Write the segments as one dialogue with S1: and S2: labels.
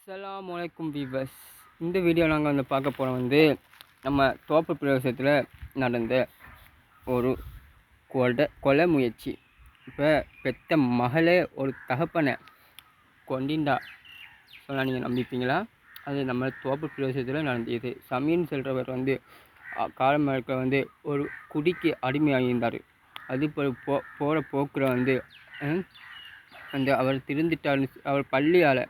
S1: அஸ்ஸலாமு அலைக்கும் வீவர்ஸ். இந்த வீடியோ நாங்கள் பார்க்க போகிறோம் நம்ம தோப்பு பிரதேசத்தில் நடந்த ஒரு கொலை முயற்சி. இப்போ பெத்த மகளே ஒரு தகப்பனை கொண்டிண்டா சொன்னால் நீங்கள் நம்பிப்பீங்களா? அது நம்ம தோப்பு பிரதேசத்தில் நடந்தது. சமீன் செல்றவர் காலமழக்க ஒரு குடிக்கு அடிமையாகியிருந்தார். அது போகிற போக்கில் அவர் திருந்திட்டார். அவர் பள்ளியால்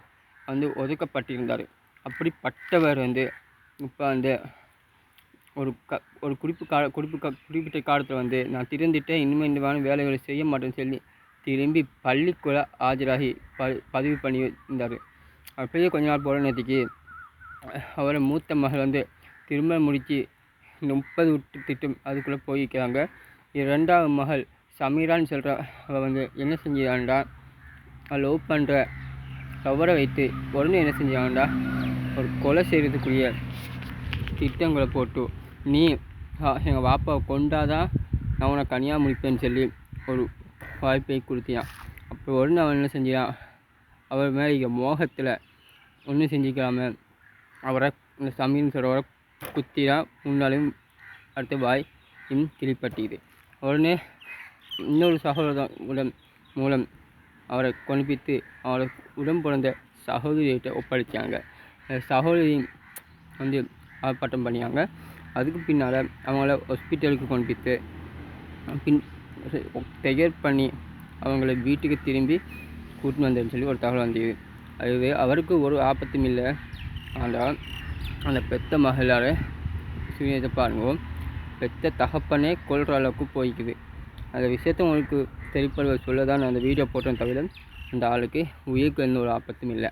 S1: ஒதுக்கப்பட்டிருந்தார். அப்படிப்பட்டவர் இப்போ ஒரு குறிப்பிட்ட காலத்தில் நான் திருந்திட்டேன், இனிமேல் இந்த மாதிரி வேலைகளை செய்ய மாட்டேன்னு சொல்லி திரும்பி பள்ளிக்குள்ளே ஆஜராகி பதிவு பண்ணி இருந்தார். அப்படியே கொஞ்ச நாள் போகிற நேரத்துக்கு அவரை மூத்த மகள் திருமணம் முடித்து 30 திட்டம் அதுக்குள்ளே போய்க்கிறாங்க. இரண்டாவது மகள் சமீரான்னு சொல்கிற அவள் என்ன செஞ்சாண்டா, லவ் பண்ணுற லவ்வரை வைத்து உடனே என்ன செஞ்சாங்கண்டா, ஒரு கொலை செய்கிறதுக்குரிய திட்டங்களை போட்டு, நீ எங்கள் பாப்பாவை கொண்டாதான் நான் உனக்கு கனியாக முடிப்பேன்னு சொல்லி ஒரு வாய்ப்பை கொடுத்தியான். அப்போ உடனே அவன் என்ன செஞ்சான், அவர் மேலே மோகத்தில் ஒன்றும் செஞ்சுக்கலாம அவரை இந்த சமீன் சொல்கிறவரை குத்திதான் முன்னாலும் அடுத்த வாய் கிளிப்பட்டிது. உடனே இன்னொரு சகோதரன் மூலம் அவரை கொண்டுபித்து அவரை உடன் பிறந்த சகோதரிகிட்ட ஒப்படைச்சாங்க. சகோதரி ஆர்ப்பாட்டம் பண்ணியாங்க. அதுக்கு பின்னால் அவங்கள ஹாஸ்பிட்டலுக்கு கொண்டுபித்து டெகர் பண்ணி அவங்கள வீட்டுக்கு திரும்பி கூட்டின்னு வந்தேன்னு சொல்லி ஒரு தகவல் வந்தது. அதுவே அவருக்கு ஒரு ஆபத்தும் இல்லை. ஆனால் அந்த பெத்த மகளால் சூரியத்தை பாருங்க, பெத்த தகப்பனே கொள்கிற அளவுக்கு போய்க்குது. அந்த விஷயத்த உங்களுக்கு தெரிப்படுவ சொல்ல தான் நான் அந்த வீடியோ போட்டேன், தவிர அந்த ஆளுக்கு உயிருக்கு எந்த ஒரு ஆபத்தும் இல்லை.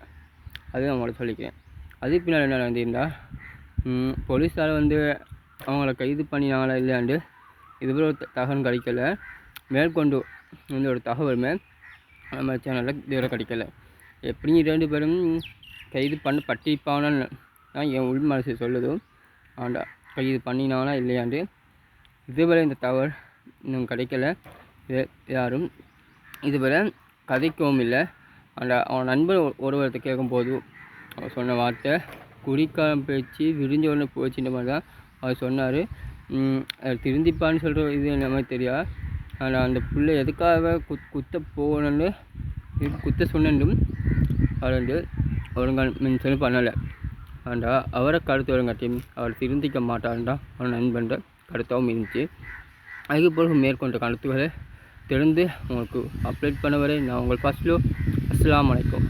S1: அது நான் உங்களுக்கு சொல்லிக்கிறேன். அதுக்கு பின்னால் என்ன நடந்திருந்தால், போலீஸார் அவங்கள கைது பண்ணினாங்களா இல்லையாண்டு இதுவரை ஒரு தகவல் கிடைக்கல. மேற்கொண்டு ஒரு தகவலுமே நம்ம சேனலில் இதுவரை கிடைக்கல. எப்படியும் 2 பேரும் கைது பட்டிருப்பாங்கன்னு தான் என் உள் மனசு சொல்லுதோ. ஆண்டா கைது பண்ணினாங்களா இல்லையாண்டு இதுவரை இந்த தகவல் இன்னும் கிடைக்கல. யாரும் இதுவரை கதைக்கவும் இல்லை. அவன் நண்பர் ஒருவரத்தை கேட்கும்போது அவர் சொன்ன வார்த்தை, குடிக்காரம் பேச்சு விரிஞ்ச உடனே போச்சுன்ற மாதிரி தான் அவர் சொன்னார். திருந்திப்பான்னு சொல்கிற இது என்ன மாதிரி தெரியாது. ஆனால் அந்த பிள்ளை எதுக்காக குத்த போகணுன்னு குத்த சொன்னும் அவர் ஒழுங்காக பண்ணலை. ஆண்டா அவரை கருத்து வருங்காட்டியும் அவர் திருந்திக்க மாட்டார்டா அவர் நண்பன்ற கருத்தாகவும் இருந்துச்சு. அதுக்கு பிறகு மேற்கொண்ட கருத்துக்களை தெரிந்து உங்களுக்கு அப்டேட் பண்ண வரை நான் உங்கள் ஃபஸ்ட்லோ. அஸ்ஸலாமு அலைக்கும்.